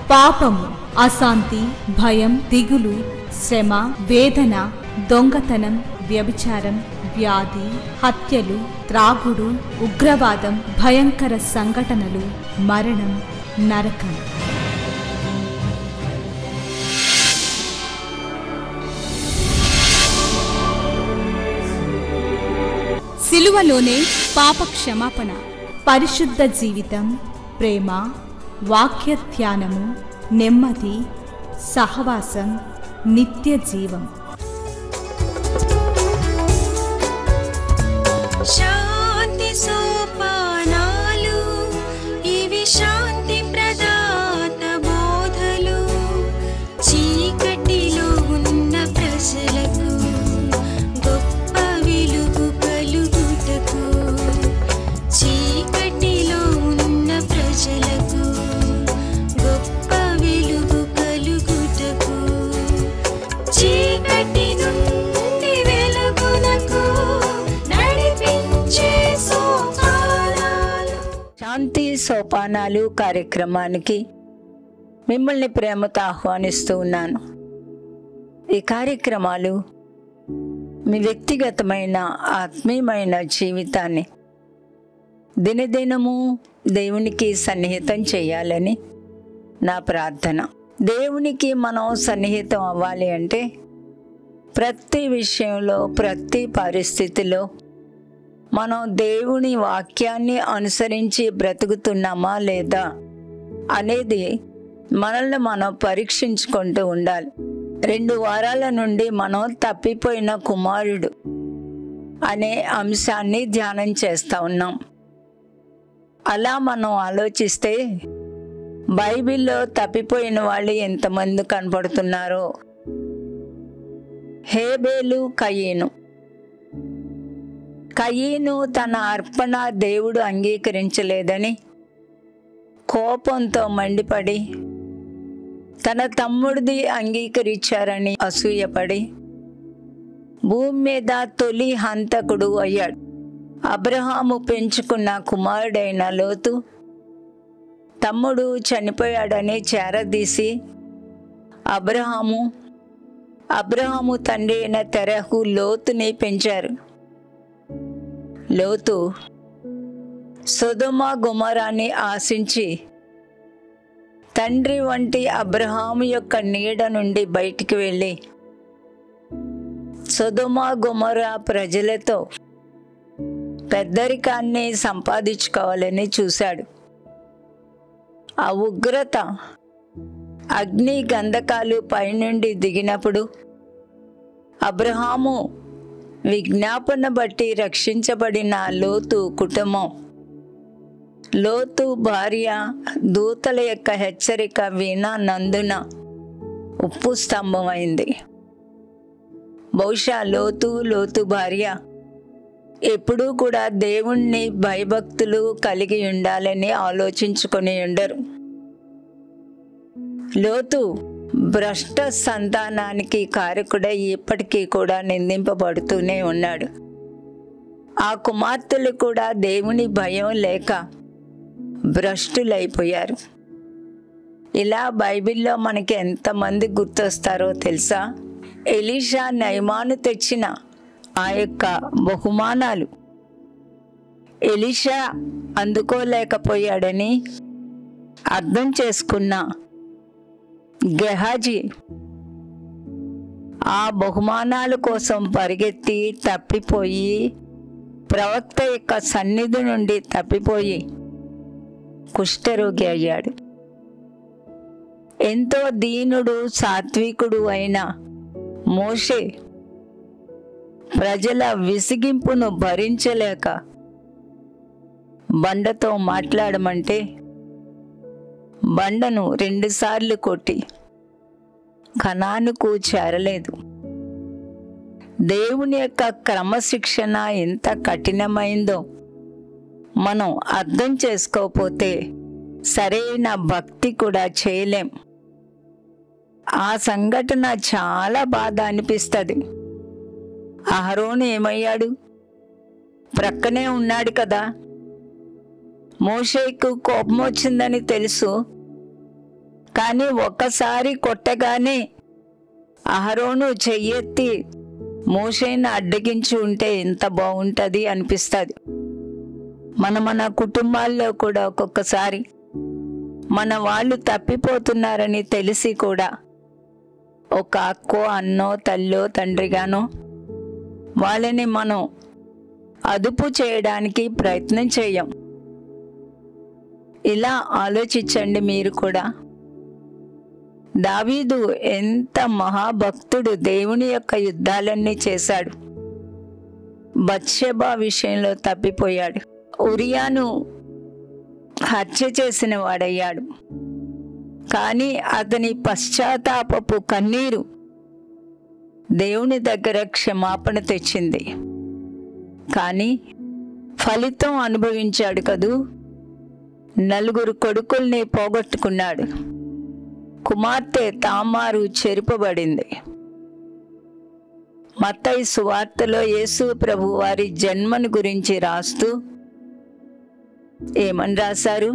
పాపము, అశాంతి, భయం, దిగులు, శ్రమ, వేదన, దొంగతనం, వ్యభిచారం, వ్యాధి, హత్యలు, త్రాగుడు, ఉగ్రవాదం, భయంకర సంఘటనలు, మరణం, నరకం. సిలువలోనే పాప క్షమాపణ, పరిశుద్ధ జీవితం, ప్రేమ, వాక్య ధ్యానము, నెమ్మది, సహవాసం, నిత్య జీవం. శాంతి సోపానాలు, ఇవి శాంతి ప్రదాత బోధలు. చీకటిలో ఉన్న ప్రజలకు గొప్ప వెలుగు కలుగుటకు, చీకటిలో ఉన్న ప్రజలకు గొప్ప వెలుగు కలుగుటకు, చీకటి నుండి వెలుగునకు నడిపించే సోపానాలు. శాంతి సోపానాలు కార్యక్రమానికి మిమ్మల్ని ప్రేమతో ఆహ్వానిస్తూ ఉన్నాను. ఈ కార్యక్రమాలు మీ వ్యక్తిగతమైన ఆత్మీయమైన జీవితాన్ని దినదినము దేవునికి సన్నిహితం చేయాలని నా ప్రార్థన. దేవునికి మనం సన్నిహితం అవ్వాలి అంటే ప్రతి విషయంలో, ప్రతి పరిస్థితిలో మనం దేవుని వాక్యాన్ని అనుసరించి బ్రతుకుతున్నామా లేదా అనేది మనల్ని మనం పరీక్షించుకుంటూ ఉండాలి. 2 వారాల నుండి మనం తప్పిపోయిన కుమారుడు అనే అంశాన్ని ధ్యానం చేస్తూ ఉన్నాం. అలా మనం ఆలోచిస్తే బైబిల్లో తప్పిపోయిన వాళ్ళు ఎంతమంది కనపడుతున్నారో. హేబేలు, కయీను తన అర్పణ దేవుడు అంగీకరించలేదని కోపంతో మండిపడి, తన తమ్ముడిది అంగీకరించారని అసూయపడి భూమి మీద తొలి హంతకుడు అయ్యాడు. అబ్రహాము పెంచుకున్న కుమారుడైన లోతు తమ్ముడు చనిపోయాడని చేరదీసి అబ్రహాము తండ్రి అయిన తెరహు లోతుని పెంచారు. లోతు సొదొమ గొమొరాని ఆశించి తండ్రి వంటి అబ్రహాము యొక్క నీడ నుండి బయటికి వెళ్ళి సొదొమ గొమొరా ప్రజలతో పెద్దరికాన్ని సంపాదించుకోవాలని చూశాడు. ఆ ఉగ్రత, అగ్ని గంధకాలు పైనుండి దిగినప్పుడు అబ్రహాము విజ్ఞాపన బట్టి రక్షించబడిన లోతు కుటుంబం, లోతు భార్య దూతల యొక్క హెచ్చరిక వినందున ఉప్పు స్తంభమైంది. బహుశా లోతు భార్య ఎప్పుడూ కూడా దేవుణ్ణి భయభక్తులు కలిగి ఉండాలని ఆలోచించుకొని ఉండరు. లోతు భ్రష్ట సంతానానికి కారకుడై ఇప్పటికీ కూడా నిందింపబడుతూనే ఉన్నాడు. ఆ కుమార్తెలు కూడా దేవుని భయం లేక భ్రష్టులైపోయారు. ఇలా బైబిల్లో మనకి ఎంతమంది గుర్తొస్తారో తెలుసా? ఎలీషా నయమాను తెచ్చిన ఆ యొక్క బహుమానాలు ఎలీషా అందుకోలేకపోయాడని అర్థం చేసుకున్న గెహాజీ ఆ బహుమానాల కోసం పరిగెత్తి తప్పిపోయి, ప్రవక్త యొక్క సన్నిధి నుండి తప్పిపోయి కుష్ఠరోగి అయ్యాడు. ఎంతో దీనుడు, సాత్వికుడు అయిన మోషే ప్రజల విసిగింపును భరించలేక బండతో మాట్లాడమంటే బండను 2 సార్లు కొట్టి కనానుకు చేరలేదు. దేవుని యొక్క క్రమశిక్షణ ఎంత కఠినమైందో మనం అర్థం చేసుకోకపోతే సరైన భక్తి కూడా చేయలేం. ఆ సంఘటన చాలా బాధ అనిపిస్తుంది. అహరోను ఏమయ్యాడు? ప్రక్కనే ఉన్నాడు కదా. మోషేకు కోపం వచ్చిందని తెలుసు, కానీ ఒక్కసారి కొట్టగానే అహరోను చెయ్యెత్తి మోషేని అడ్డగించి ఉంటే ఎంత బాగుంటుంది అనిపిస్తుంది. మన కుటుంబాల్లో కూడా ఒక్కొక్కసారి మన వాళ్ళు తప్పిపోతున్నారని తెలిసి కూడా ఒక అక్కో అన్నో తల్లో తండ్రిగానో వాళ్ళని మనం అదుపు చేయడానికి ప్రయత్నం చేయం. ఇలా ఆలోచించండి మీరు కూడా. దావీదు ఎంత మహాభక్తుడు, దేవుని యొక్క యుద్ధాలన్నీ చేశాడు. బత్షెబా విషయంలో తప్పిపోయాడు. ఉరియాను హత్య చేసిన వాడయ్యాడు. కానీ అతని పశ్చాత్తాపపు కన్నీరు దేవుని దగ్గర క్షమాపణ తెచ్చింది. కానీ ఫలితం అనుభవించాడు కదూ. 4 కొడుకుల్ని పోగొట్టుకున్నాడు. కుమార్తె తామారు చెరుపబడింది. మత్తయి సువార్తలో యేసు ప్రభు వారి జన్మను గురించి రాస్తూ ఏమని రాశారు?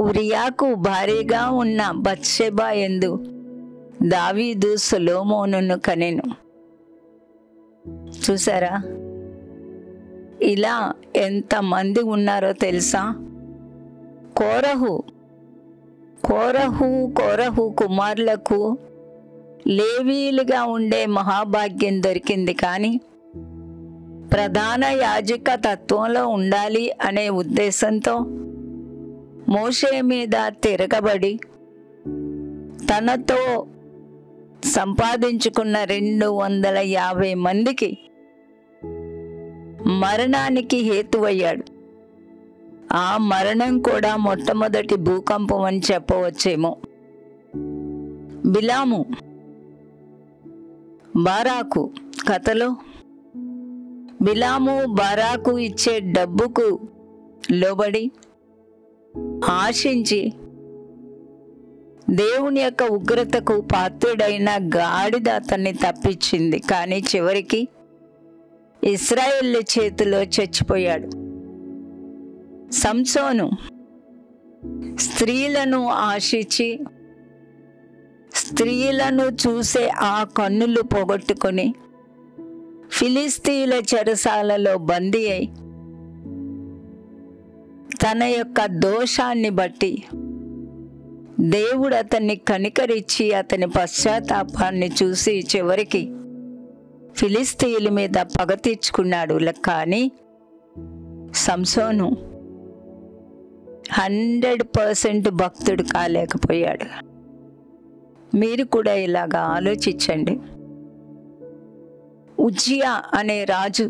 ఉరియాకు భార్యగా ఉన్న బత్షెబా యందు దావీదు సొలొమోనును కనెను. చూసారా? ఇలా ఎంతమంది ఉన్నారో తెలుసా? కోరహు కుమారులకు లేవీలుగా ఉండే మహాభాగ్యం దొరికింది. కానీ ప్రధాన యాజక తత్వంలో ఉండాలి అనే ఉద్దేశంతో మోషే మీద తిరగబడి తనతో సంపాదించుకున్న 250 మందికి మరణానికి హేతువయ్యాడు. ఆ మరణం కూడా మొట్టమొదటి భూకంపం అని చెప్పవచ్చేమో. బిలాము, బారాకు కథలో బిలాము బారాకు ఇచ్చే డబ్బుకు లోబడి ఆశించి దేవుని యొక్క ఉగ్రతకు పాత్రుడైన గాడిద అతన్ని తప్పించింది. కానీ చివరికి ఇశ్రాయేలు చేతిలో చచ్చిపోయాడు. సంసోను స్త్రీలను ఆశించి స్త్రీలను చూసే ఆ కన్నులు పోగొట్టుకొని ఫిలిస్తీయుల చెరసాలలో బందీ అయి తన యొక్క దోషాన్ని బట్టి దేవుడు అతన్ని కనికరించి అతని పశ్చాత్తాపాన్ని చూసి చివరికి ఫిలిస్తీయుల మీద పగ తీర్చుకున్నాడు. కానీ సంసోను 100% భక్తుడు కాలేకపోయాడు. మీరు కూడా ఇలాగా ఆలోచించండి. ఉజ్జియా అనే రాజు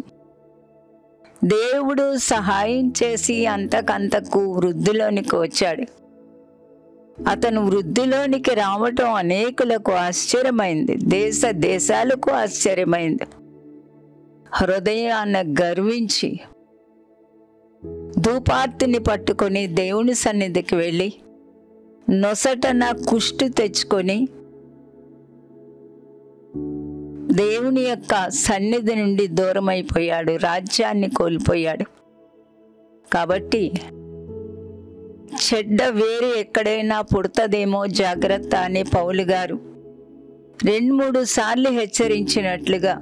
దేవుడు సహాయం చేసి అంతకంతకు వృద్ధిలోనికి వచ్చాడు. అతను వృద్ధిలోనికి రావటం అనేకులకు ఆశ్చర్యమైంది, దేశాలకు ఆశ్చర్యమైంది. హృదయాన గర్వించి ధూపార్తిని పట్టుకొని దేవుని సన్నిధికి వెళ్ళి నొసటన కుష్టు తెచ్చుకొని దేవుని యొక్క సన్నిధి నుండి దూరమైపోయాడు, రాజ్యాన్ని కోల్పోయాడు. కాబట్టి చెడ్డ వేరు ఎక్కడైనా పుడతదేమో జాగ్రత్త అని పౌలు గారు 2-3 సార్లు హెచ్చరించినట్లుగా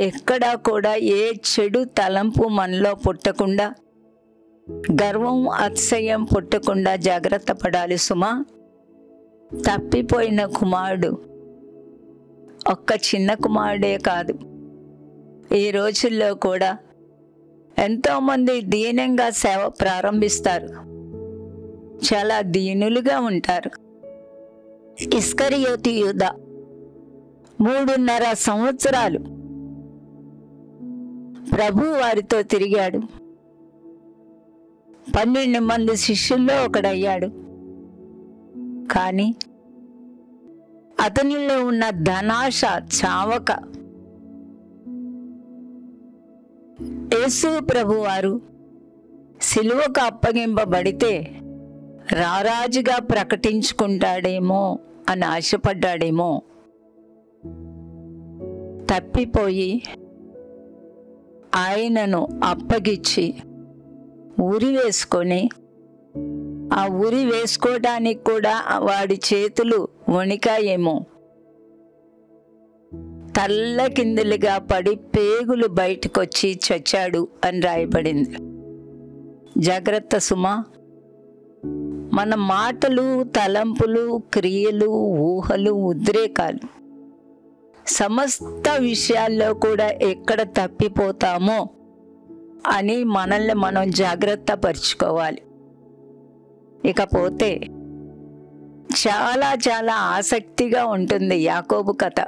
ఎక్కడా కూడా ఏ చెడు తలంపు మనలో పుట్టకుండా, గర్వం అతిశయం పుట్టకుండా జాగ్రత్త పడాలి సుమా. తప్పిపోయిన కుమారుడు ఒక్క చిన్న కుమారుడే కాదు, ఈ రోజుల్లో కూడా ఎంతోమంది దీనంగా సేవ ప్రారంభిస్తారు, చాలా దీనులుగా ఉంటారు. ఇస్కరియోతు యూదా 3.5 సంవత్సరాలు ప్రభు వారితో తిరిగాడు. 12 మంది శిష్యుల్లో ఒకడయ్యాడు. కానీ అతనిలో ఉన్న ధనాశ చావక యేసు ప్రభువారు సిలువకు అప్పగింపబడితే రారాజుగా ప్రకటించుకుంటాడేమో అని ఆశపడ్డాడేమో. తప్పిపోయి ఆయనను అప్పగిచ్చి ఉరి వేసుకొని ఆ ఉరి వేసుకోవడానికి కూడా వాడి చేతులు వణికాయేమో. తల్ల కిందులుగా పడి పేగులు బయటకొచ్చి చచ్చాడు అని రాయబడింది. జాగ్రత్త సుమా. మన మాటలు, తలంపులు, క్రియలు, ఊహలు, ఉద్రేకాలు సమస్త విషయాల్లో కూడా ఎక్కడ తప్పిపోతామో అని మనల్ని మనం జాగ్రత్త పరుచుకోవాలి. ఇకపోతే చాలా చాలా ఆసక్తిగా ఉంటుంది యాకోబు కథ.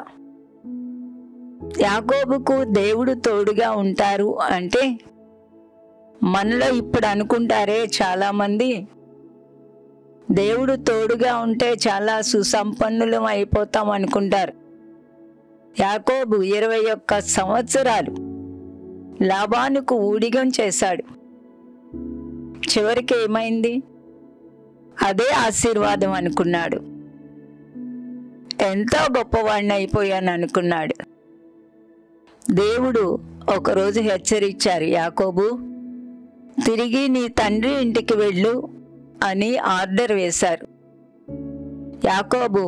యాకోబుకు దేవుడు తోడుగా ఉంటారు అంటే మనలో ఇప్పుడు అనుకుంటారే చాలామంది, దేవుడు తోడుగా ఉంటే చాలా సుసంపన్నులం అయిపోతాం అనుకుంటారు. యాకోబు 21 సంవత్సరాలు లాబానుకు ఊడిగం చేశాడు. చివరికి ఏమైంది? అదే ఆశీర్వాదం అనుకున్నాడు. ఎంతో గొప్పవాడిని అయిపోయాను అనుకున్నాడు. దేవుడు ఒకరోజు హెచ్చరించారు, యాకోబు తిరిగి నీ తండ్రి ఇంటికి వెళ్ళు అని ఆర్డర్ వేశారు. యాకోబు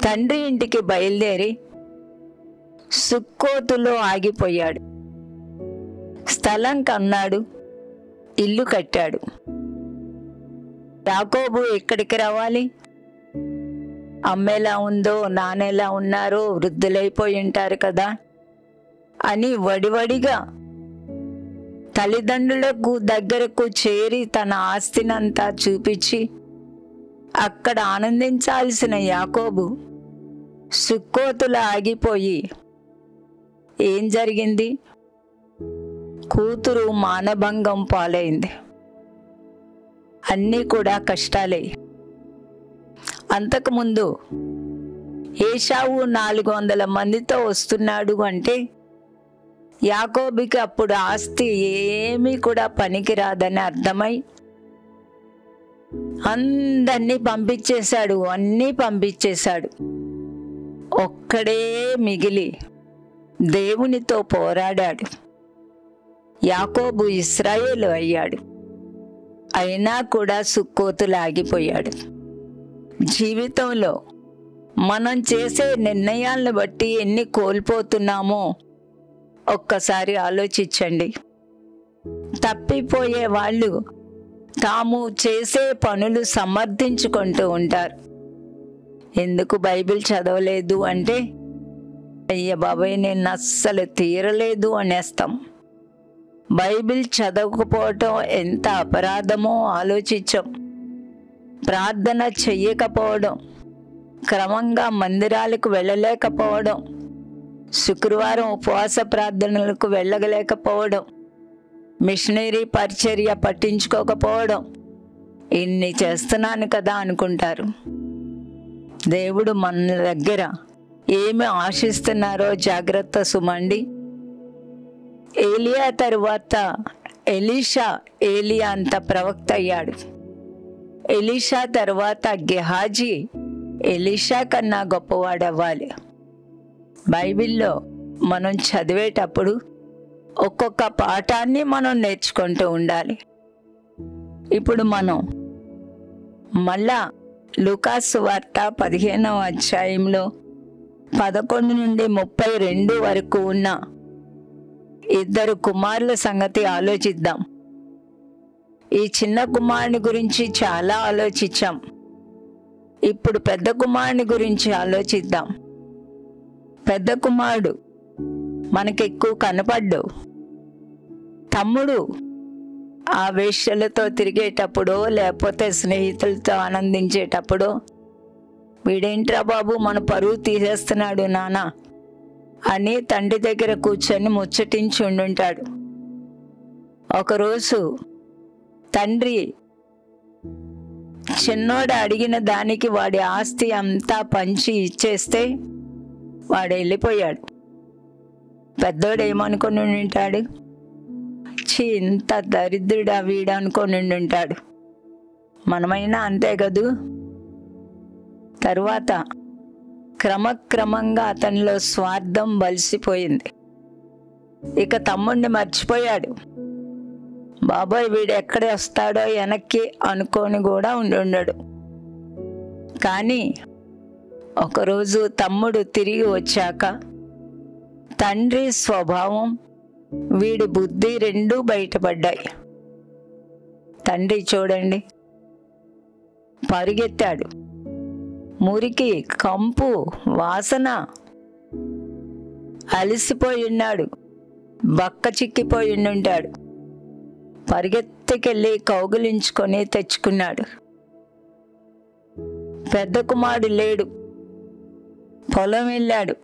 తండ్రి ఇంటికి బయలుదేరి సుక్కోతులో ఆగిపోయాడు. స్థలం కన్నాడు, ఇల్లు కట్టాడు. యాకోబు ఎక్కడికి రావాలి? అమ్మెలా ఉందో, నాన్నెలా ఉన్నారో, వృద్ధులైపోయి ఉంటారు కదా అని వడివడిగా తల్లిదండ్రులకు దగ్గరకు చేరి తన ఆస్తినంతా చూపించి అక్కడ ఆనందించాల్సిన యాకోబు సుక్కోతులా ఆగిపోయి ఏం జరిగింది? కూతురు మానభంగం పాలైంది. అన్నీ కూడా కష్టాలే. అంతకుముందు ఏశావు 400 మందితో వస్తున్నాడు అంటే యాకోబుకి అప్పుడు ఆస్తి ఏమీ కూడా పనికిరాదని అర్థమై అందరినీ పంపించేశాడు, అన్నీ పంపించేశాడు. ఒక్కడే మిగిలి దేవునితో పోరాడాడు. యాకోబు ఇశ్రాయేలు అయ్యాడు. అయినా కూడా సుక్కోతులు ఆగిపోయాడు. జీవితంలో మనం చేసే నిర్ణయాలను బట్టి ఎన్ని కోల్పోతున్నామో ఒక్కసారి ఆలోచించండి. తప్పిపోయే వాళ్ళు తాము చేసే పనులు సమర్థించుకుంటూ ఉంటారు. ఎందుకు బైబిల్ చదవలేదు అంటే, అయ్య బాబాయ్ నేను అస్సలు తీరలేదు అనేస్తాం. బైబిల్ చదవకపోవటం ఎంత అపరాధమో ఆలోచించాం. ప్రార్థన చెయ్యకపోవడం, క్రమంగా మందిరాలకు వెళ్ళలేకపోవడం, శుక్రవారం ఉపవాస ప్రార్థనలకు వెళ్ళలేకపోవడం, మిషనరీ పరిచర్య పట్టించుకోకపోవడం, ఇన్ని చేస్తున్నాను కదా అనుకుంటారు. దేవుడు మన దగ్గర ఏమి ఆశిస్తున్నారో జాగ్రత్త సుమండి. ఏలియా తరువాత ఎలీషా ఏలియా అంత ప్రవక్త అయ్యాడు. ఎలీషా తర్వాత గెహాజీ ఎలీషా కన్నా గొప్పవాడవ్వాలి. బైబిల్లో మనం చదివేటప్పుడు ఒక్కొక్క పాఠాన్ని మనం నేర్చుకుంటూ ఉండాలి. ఇప్పుడు మనం మళ్ళా లూకాసు వార్త 15వ అధ్యాయంలో 11 నుండి 32 వరకు ఉన్న 2 కుమారుల సంగతి ఆలోచిద్దాం. ఈ చిన్న కుమారుని గురించి చాలా ఆలోచించాం. ఇప్పుడు పెద్ద కుమారుని గురించి ఆలోచిద్దాం. పెద్ద కుమారుడు మనకెక్కువ కనపడ్డు. తమ్ముడు ఆ వేశ్యలతో తిరిగేటప్పుడో లేకపోతే స్నేహితులతో ఆనందించేటప్పుడో వీడేంట్రా బాబు మన పరువు తీసేస్తున్నాడు నాన్న అని తండ్రి దగ్గర కూర్చొని ముచ్చటించి ఉండుంటాడు. ఒకరోజు తండ్రి చిన్నోడు అడిగిన దానికి వాడి ఆస్తి అంతా పంచి ఇచ్చేస్తే వాడు వెళ్ళిపోయాడు. పెద్దోడు ఏమనుకొని ఉంటాడు? ఇంత దరిద్రుడా వీడు అనుకొని ఉంటాడు. మనమైనా అంతే కదూ. తరువాత క్రమక్రమంగా అతనిలో స్వార్థం బలిసిపోయింది. ఇక తమ్ముడిని మర్చిపోయాడు. బాబాయ్ వీడు ఎక్కడ వస్తాడో వెనక్కి అనుకొని కూడా ఉండడు. కానీ ఒకరోజు తమ్ముడు తిరిగి వచ్చాక తండ్రి స్వభావం, వీడి బుద్ధి రెండూ బయటపడ్డాయి. తండ్రి చూడండి, పరిగెత్తాడు. మురికి, కంపు, వాసన, అలసిపోయి ఉన్నాడు, బక్క చిక్కిపోయి ఉంటాడు. పరిగెత్తుకెళ్ళి కౌగిలించుకొని తెచ్చుకున్నాడు. పెద్ద కుమారుడు లేడు, పొలం వెళ్ళాడు.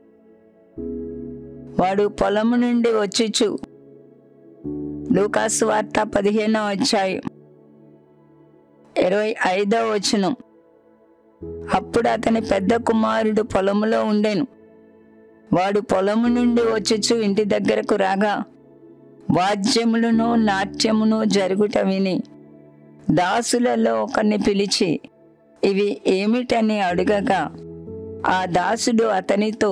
వాడు పొలము నుండి వచ్చుచు లూకాసు వార్త 15వ అధ్యాయం 25వ వచనం. అప్పుడు అతని పెద్ద కుమారుడు పొలములో ఉండెను. వాడు పొలము నుండి వచ్చుచు ఇంటి దగ్గరకు రాగా వాద్యములను నాట్యమును జరుగుట విని దాసులలో ఒకరిని పిలిచి ఇవి ఏమిటని అడుగగా ఆ దాసుడు అతనితో,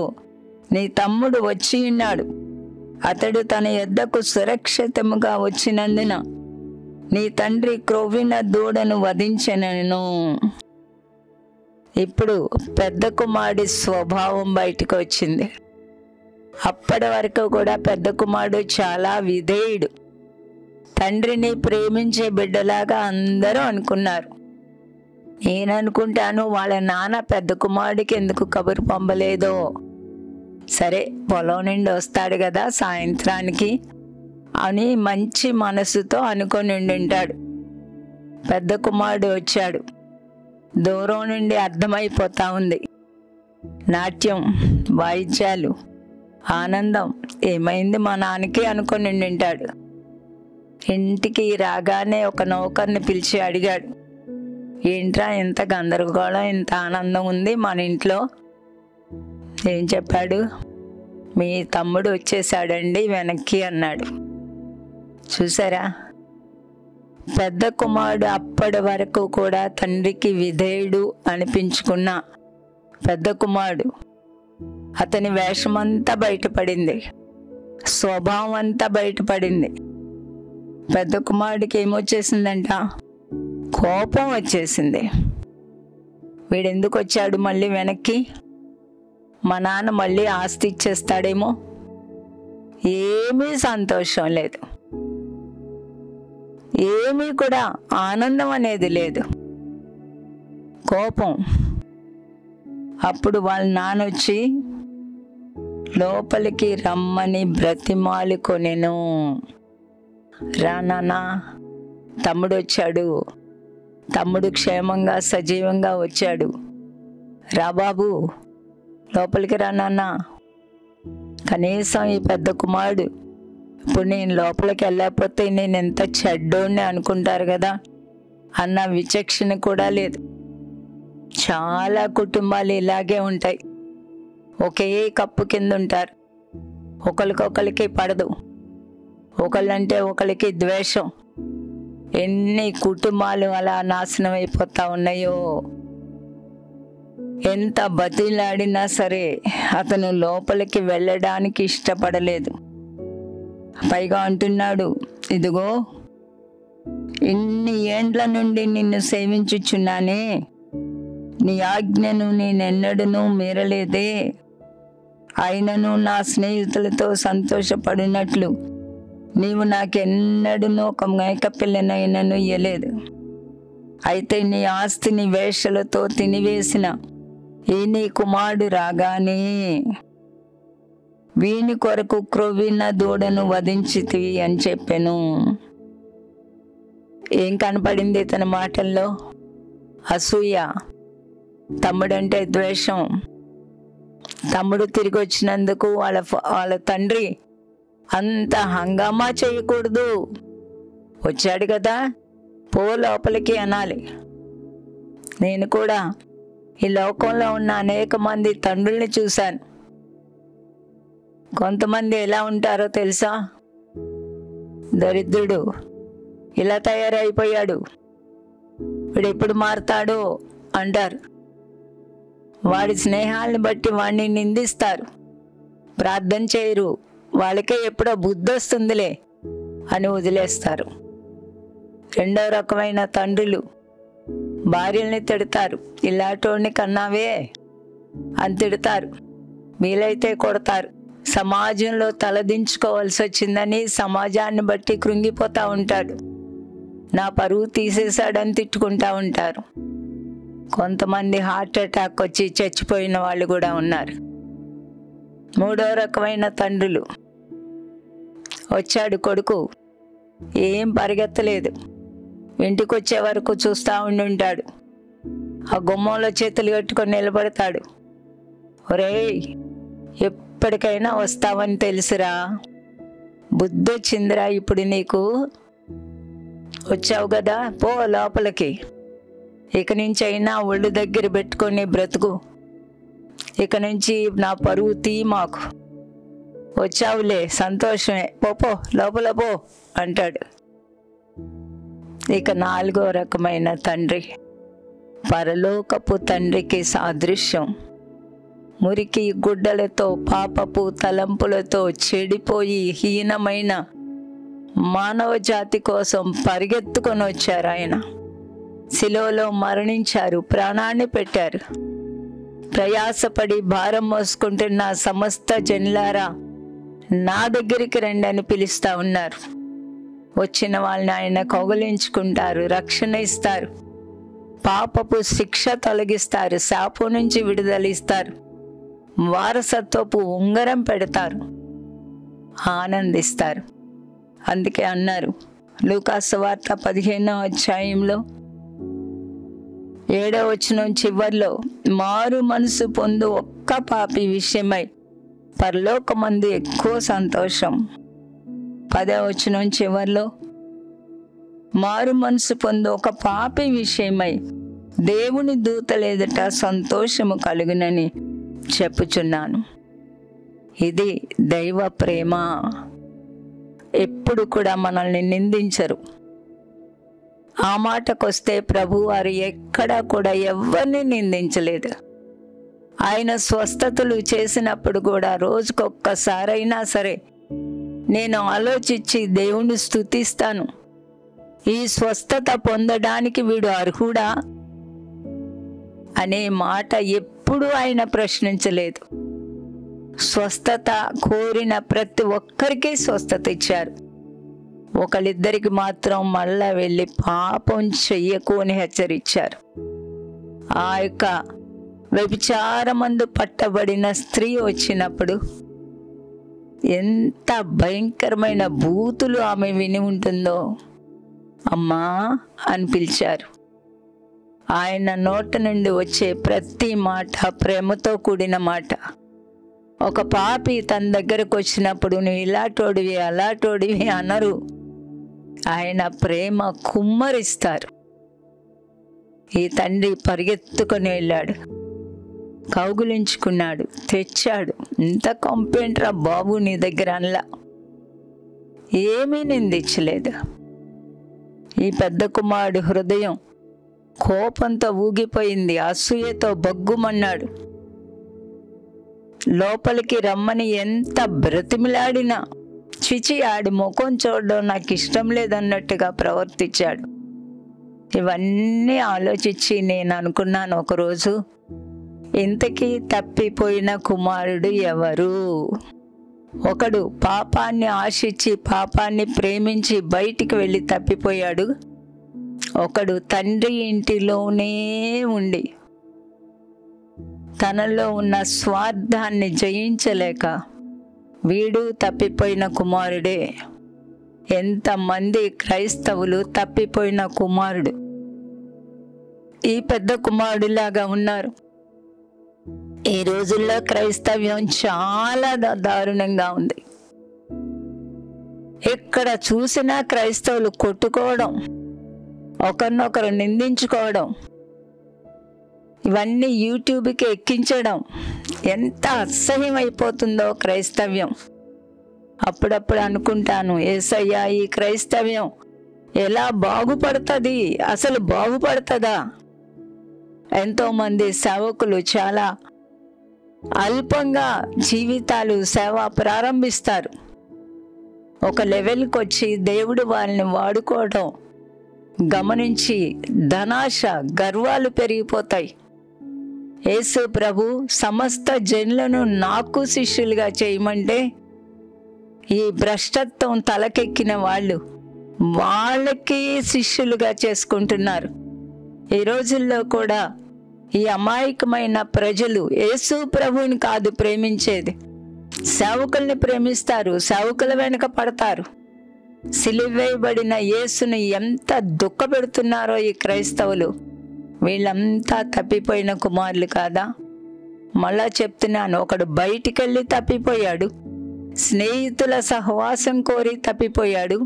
నీ తమ్ముడు వచ్చి ఉన్నాడు, అతడు తన యొద్దకు సురక్షితముగా వచ్చినందున నీ తండ్రి క్రొవ్విన దూడను వధించెనను. ఇప్పుడు పెద్ద కుమారుడి స్వభావం బయటకు వచ్చింది. అప్పటి వరకు కూడా పెద్ద కుమారుడు చాలా విధేయుడు, తండ్రిని ప్రేమించే బిడ్డలాగా అందరూ అనుకున్నారు. నేను అనుకుంటాను వాళ్ళ నాన్న పెద్ద కుమారుడికి ఎందుకు కబురు పంపలేదో. సరే, పొలం నుండి వస్తాడు కదా సాయంత్రానికి అని మంచి మనసుతో అనుకొని ఉంటాడు. పెద్ద కుమారుడు వచ్చాడు. దూరం నుండి అర్థమైపోతా ఉంది. నాట్యం, వాయిద్యాలు, ఆనందం. ఏమైంది మా నాన్నకి అనుకొని ఉంటాడు. ఇంటికి రాగానే ఒక నౌకర్ని పిలిచి అడిగాడు, ఏంట్రా ఇంత గందరగోళం, ఇంత ఆనందం ఉంది మన ఇంట్లో? ఏం చెప్పాడు? మీ తమ్ముడు వచ్చేసాడండి వెనక్కి అన్నాడు. చూసారా, పెద్ద కుమారుడు అప్పటి వరకు కూడా తండ్రికి విధేయుడు అనిపించుకున్న పెద్ద కుమారుడు, అతని వేషమంతా బయటపడింది, స్వభావం అంతా బయటపడింది. పెద్ద కుమారుడికి ఏమొచ్చేసిందంట? కోపం వచ్చేసింది. వీడెందుకు వచ్చాడు మళ్ళీ వెనక్కి? మా నాన్న మళ్ళీ ఆస్తి ఇచ్చేస్తాడేమో. ఏమీ సంతోషం లేదు, ఏమీ కూడా ఆనందం అనేది లేదు, కోపం. అప్పుడు వాళ్ళ నాన్న వచ్చి లోపలికి రమ్మని బ్రతిమాలి కొనెను. రా నాన్న, తమ్ముడు వచ్చాడు, తమ్ముడు క్షేమంగా సజీవంగా వచ్చాడు, రా బాబు లోపలికి రా నాన్న. కనీసం ఈ పెద్ద కుమారుడు ఇప్పుడు నేను లోపలికి వెళ్ళకపోతే నేను ఎంత చెడ్డోడిని అనుకుంటారు కదా అన్న విచక్షణ కూడా లేదు. చాలా కుటుంబాలు ఇలాగే ఉంటాయి. ఒకే కప్పు కింద ఉంటారు, ఒకరికొకరికి పడదు, ఒకళ్ళంటే ఒకరికి ద్వేషం. ఎన్ని కుటుంబాలు అలా నాశనం అయిపోతా ఉన్నాయో. ఎంత బతిలాడినా సరే అతను లోపలికి వెళ్ళడానికి ఇష్టపడలేదు. పైగా అంటున్నాడు, ఇదిగో ఇన్ని ఏండ్ల నుండి నిన్ను సేవించుచున్నానే, నీ ఆజ్ఞను నేనెన్నడూ మీరలేదే. అయినను నా స్నేహితులతో సంతోషపడినట్లు నీవు నాకెన్నడూ ఒక మేక పిల్లనైనను ఇయ్యలేదు. అయితే నీ ఆస్తిని వేషలతో తినివేసిన ఈ నీ కుమారుడు రాగానే వీని కొరకు క్రొవ్విన దూడను వధించితివి అని చెప్పాను. ఏం కనపడింది ఇతని మాటల్లో? అసూయ, తమ్ముడంటే ద్వేషం. తమ్ముడు తిరిగి వచ్చినందుకు వాళ్ళ తండ్రి అంత హంగామా చేయకూడదు, వచ్చాడు కదా పో లోపలికి అనాలి. నేను కూడా ఈ లోకంలో ఉన్న అనేక మంది తండ్రుల్ని చూశాను. కొంతమంది ఎలా ఉంటారో తెలుసా? దరిద్రుడు ఇలా తయారైపోయాడు, వీడు ఎప్పుడు మారుతాడో అంటారు. వాడి స్నేహాలను బట్టి వాడిని నిందిస్తారు, ప్రార్థన చేయరు, వాళ్ళకే ఎప్పుడో బుద్ధి వస్తుందిలే అని వదిలేస్తారు. రెండో రకమైన తండ్రులు భార్యల్ని తిడతారు. ఇలాంటోడిని కన్నావే అని తిడతారు, వీలైతే కొడతారు. సమాజంలో తలదించుకోవాల్సి వచ్చిందని సమాజాన్ని బట్టి కృంగిపోతూ ఉంటాడు. నా పరువు తీసేశాడని తిట్టుకుంటూ ఉంటారు. కొంతమంది హార్ట్ అటాక్ వచ్చి చచ్చిపోయిన వాళ్ళు కూడా ఉన్నారు. మూడో రకమైన తండ్రులు, వచ్చాడు కొడుకు, ఏం పరిగెత్తలేదు, ఇంటికి వచ్చే వరకు చూస్తూ ఉంటాడు. ఆ గుమ్మంలో చేతులు కట్టుకొని నిలబడతాడు. ఒరేయ్, ఎప్పటికైనా వస్తావని తెలుసురా, బుద్ధి వచ్చిందిరా ఇప్పుడు నీకు, వచ్చావు కదా, పో లోపలికి, ఇక నుంచి అయినా ఒళ్ళు దగ్గర పెట్టుకొని బ్రతుకు, ఇక నుంచి నా పరువు తీ మాకు, వచ్చావులే సంతోషమే, పో లోపల పో అంటాడు. ఇక నాలుగో రకమైన తండ్రి పరలోకపు తండ్రికి సాదృశ్యం. మురికి గుడ్డలతో పాపపు తలంపులతో చెడిపోయి హీనమైన మానవ జాతి కోసం పరిగెత్తుకొని వచ్చారు. ఆయన శిలువలో మరణించారు, ప్రాణాన్ని పెట్టారు. ప్రయాసపడి భారం మోసుకుంటున్న సమస్త జనులారా నా దగ్గరికి రండి అని పిలుస్తూ ఉన్నారు. వచ్చిన వాళ్ళని ఆయన కౌగిలించుకుంటారు, రక్షణ ఇస్తారు, పాపపు శిక్ష తొలగిస్తారు, శాపం నుంచి విడుదల ఇస్తారు, వారసత్వపు ఉంగరం పెడతారు, ఆనందిస్తారు. అందుకే అన్నారు లూకా సువార్త 15వ అధ్యాయంలో 7వ వచనం చివర్లో, మారు మనసు పొందు ఒక్క పాపి విషయమై పరలోకమందు ఎక్కువ సంతోషం. 10వ వచనం చివర్లో, మారు మనసు పొందు ఒక పాపి విషయమై దేవుని దూతల ఎదుట సంతోషము కలుగునని చెప్పుచున్నాను. ఇది దైవ ప్రేమ. ఎప్పుడు కూడా మనల్ని నిందించరు. ఆ మాటకొస్తే ప్రభువారు ఎక్కడా కూడా ఎవరిని నిందించలేదు. ఆయన స్వస్థతలు చేసినప్పుడు కూడా రోజుకొక్కసారైనా సరే నేను ఆలోచించి దేవుణ్ణి స్తుతిస్తాను, ఈ స్వస్థత పొందడానికి వీడు అర్హుడా అనే మాట ఎప్పుడూ ఆయన ప్రశ్నించలేదు. స్వస్థత కోరిన ప్రతి ఒక్కరికి స్వస్థత ఇచ్చారు. ఒకళ్ళిద్దరికి మాత్రం మళ్ళా వెళ్ళి పాపం చెయ్యకు అని హెచ్చరించారు. ఆ యొక్క వ్యభిచారమందు పట్టబడిన స్త్రీ వచ్చినప్పుడు ఎంత భయంకరమైన బూతులు ఆమె విని ఉంటుందో, అమ్మా అని పిలిచారు. ఆయన నోట నుండి వచ్చే ప్రతి మాట ప్రేమతో కూడిన మాట. ఒక పాపి తన దగ్గరకు వచ్చినప్పుడు నువ్వు ఇలాటోడివి అలాటోడివి అనరు. ఆయన ప్రేమ కుమ్మరిస్తారు. ఈ తండ్రి పరిగెత్తుకొని వెళ్ళాడు, కౌగులించుకున్నాడు, తెచ్చాడు. ఇంత కంప్లైంట్ రా బాబు నీ దగ్గర అనలా, ఏమీ నిందించలేదు. ఈ పెద్ద కుమారుడు హృదయం కోపంతో ఊగిపోయింది, అసూయతో బగ్గుమన్నాడు. లోపలికి రమ్మని ఎంత బ్రతిమిలాడినా చిచి ఆడి ముఖం చూడడం నాకు ఇష్టం లేదన్నట్టుగా ప్రవర్తించాడు. ఇవన్నీ ఆలోచించి నేను అనుకున్నాను ఒకరోజు, ఇంతకీ తప్పిపోయిన కుమారుడు ఎవరు? ఒకడు పాపాన్ని ఆశించి పాపాన్ని ప్రేమించి బయటికి వెళ్ళి తప్పిపోయాడు. ఒకడు తండ్రి ఇంటిలోనే ఉండి తనలో ఉన్న స్వార్థాన్ని జయించలేక వీడు తప్పిపోయిన కుమారుడే. ఎంతమంది క్రైస్తవులు తప్పిపోయిన కుమారుడు, ఈ పెద్ద కుమారుడిలాగా ఉన్నారు. ఈ రోజుల్లో క్రైస్తవ్యం చాలా దారుణంగా ఉంది. ఎక్కడ చూసినా క్రైస్తవులు కొట్టుకోవడం, ఒకరినొకరు నిందించుకోవడం, ఇవన్నీ యూట్యూబ్కి ఎక్కించడం, ఎంత అసహ్యం అయిపోతుందో క్రైస్తవ్యం. అప్పుడప్పుడు అనుకుంటాను, యేసయ్యా ఈ క్రైస్తవ్యం ఎలా బాగుపడుతుంది? అసలు బాగుపడుతుందా? ఎంతోమంది సేవకులు చాలా అల్పంగా జీవితాలు సేవ ప్రారంభిస్తారు. ఒక లెవెల్కి వచ్చి దేవుడు వాళ్ళని వాడుకోవడం గమనించి ధనాశ, గర్వాలు పెరిగిపోతాయి. యేసు ప్రభు సమస్త జనులను నాకు శిష్యులుగా చేయమంటే ఈ భ్రష్టత్వం తలకెక్కిన వాళ్ళకి శిష్యులుగా చేసుకుంటున్నారు. ఈ రోజుల్లో కూడా ఈ అమాయకమైన ప్రజలు యేసు ప్రభువుని కాదు ప్రేమించేది, సేవకుల్ని ప్రేమిస్తారు, సేవకుల వెనుక పడతారు. సిలువేయబడిన యేసుని ఎంత దుఃఖపెడుతున్నారో ఈ క్రైస్తవులు. వీళ్ళంతా తప్పిపోయిన కుమారులు కాదా? మళ్ళా చెప్తున్నాను, ఒకడు బయటికెళ్ళి తప్పిపోయాడు, స్నేహితుల సహవాసం కోరి తప్పిపోయాడు,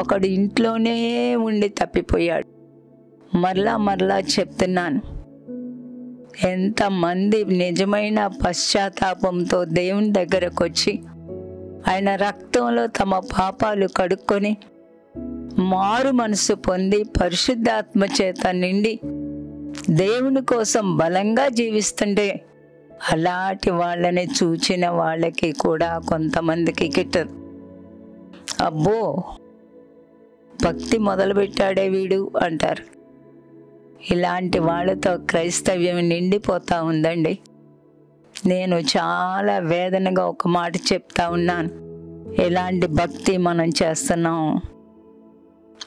ఒకడు ఇంట్లోనే ఉండి తప్పిపోయాడు. మరలా చెప్తున్నాను, ఎంతమంది నిజమైన పశ్చాత్తాపంతో దేవుని దగ్గరకు వచ్చి ఆయన రక్తంలో తమ పాపాలు కడుక్కొని మారు మనసు పొంది పరిశుద్ధాత్మ చేత నిండి దేవుని కోసం బలంగా జీవిస్తుంటే అలాంటి వాళ్ళని చూచిన వాళ్ళకి కూడా కొంతమందికి గిట్టదు. అబ్బో, భక్తి మొదలుపెట్టాడే వీడు అంటారు. ఇలాంటి వాళ్ళతో క్రైస్తవ్యం నిండిపోతూ ఉందండి. నేను చాలా వేదనగా ఒక మాట చెప్తా ఉన్నాను. ఎలాంటి భక్తి మనం చేస్తున్నాం?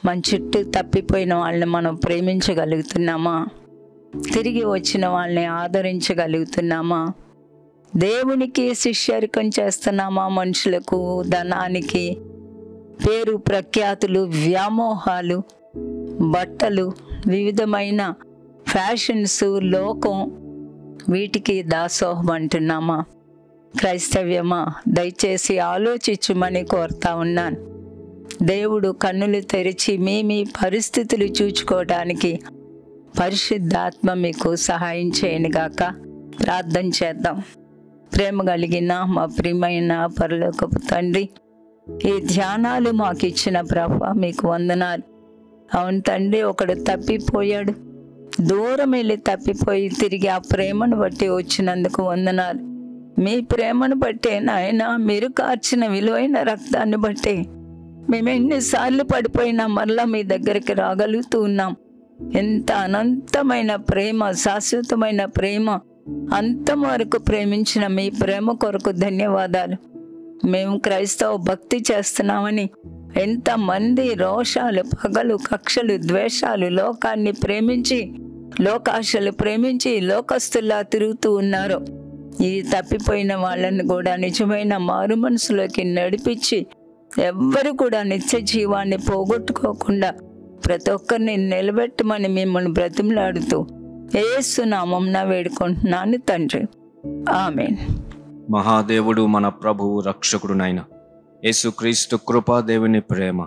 మన చుట్టూ తప్పిపోయిన వాళ్ళని మనం ప్రేమించగలుగుతున్నామా? తిరిగి వచ్చిన వాళ్ళని ఆదరించగలుగుతున్నామా? దేవునికి శిష్యరికం చేస్తున్నామా? మనుషులకు, ధనానికి, పేరు ప్రఖ్యాతులు, వ్యామోహాలు, బట్టలు, వివిధమైన ఫ్యాషన్స్, లోకం, వీటికి దాసోహం అంటున్నామా? క్రైస్తవ్యమా? దయచేసి ఆలోచించమని కోరుతా ఉన్నాను. దేవుడు కన్నులు తెరిచి మీ పరిస్థితులు చూచుకోవడానికి పరిశుద్ధాత్మ మీకు సహాయం చేయనుగాక. ప్రార్థన చేద్దాం. ప్రేమ కలిగిన మా ప్రియమైన పరలోకపు తండ్రి, ఈ ధ్యానాలు మాకు ఇచ్చిన ప్రభువా మీకు వందనాలు. అవును తండ్రి, ఒకడు తప్పిపోయాడు, దూరం వెళ్ళి తప్పిపోయి తిరిగి ఆ ప్రేమను బట్టి వచ్చినందుకు వందనాలు. మీ ప్రేమను బట్టే నాయన, మీరు కార్చిన విలువైన రక్తాన్ని బట్టే మేము ఎన్నిసార్లు పడిపోయినా మరలా మీ దగ్గరికి రాగలుగుతూ ఉన్నాం. ఎంత అనంతమైన ప్రేమ, శాశ్వతమైన ప్రేమ, అంతం వరకు ప్రేమించిన మీ ప్రేమ కొరకు ధన్యవాదాలు. మేము క్రైస్తవ భక్తి చేస్తున్నామని ఎంతమంది రోషాలు, పగలు, కక్షలు, ద్వేషాలు, లోకాన్ని ప్రేమించి, లోకాశలు ప్రేమించి లోకస్తుల్లా తిరుగుతూ ఉన్నారు. ఈ తప్పిపోయిన వాళ్ళని కూడా నిజమైన మారు మనసులోకి నడిపించి ఎవ్వరు కూడా నిత్య జీవాన్ని పోగొట్టుకోకుండా ప్రతి ఒక్కరిని నిలబెట్టమని మిమ్మల్ని బ్రతిమలాడుతూ యేసు నామమున వేడుకుంటున్నాను తండ్రి, ఆమేన్. మహాదేవుడు మన ప్రభువు రక్షకుడునైన యేసుక్రీస్తు కృపా, దేవుని ప్రేమ,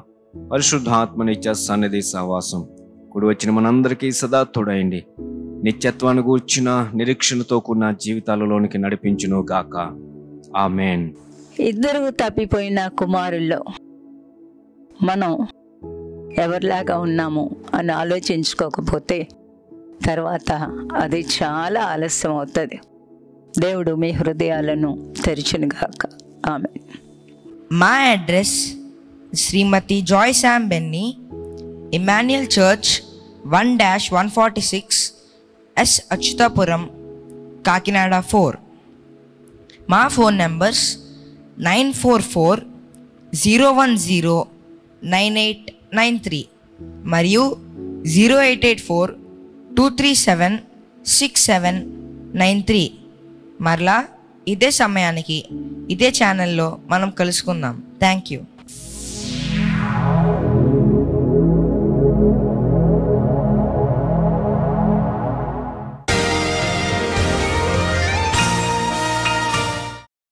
పరిశుద్ధాత్మ నిత్య సన్నిధి సహవాసం కూడి వచ్చిన మనందరికీ సదా తోడైండి నిత్యత్వాన్ని గూర్చిన నిరీక్షణతో కూడిన జీవితాలలోనికి నడిపించును గాక. ఆమేన్. ఇద్దరు తప్పిపోయిన కుమారుల్లో మనం ఎవరిలాగా ఉన్నాము అని ఆలోచించుకోకపోతే తర్వాత అది చాలా ఆలస్యం అవుతుంది. దేవుడు మీ హృదయాలను తెరిచునుగాక. ఆమేన్. మా address Srimati Joy Sam Benny, Emmanuel church 1-146 S Achyutapuram, Kakinada 4. మా ఫోన్ నంబర్స్ 944-010-9893 మరియు 0884-237-6793. మరలా ఇదే సమయానికి ఇదే ఛానల్లో మనం కలుసుకుందాం. Thank you.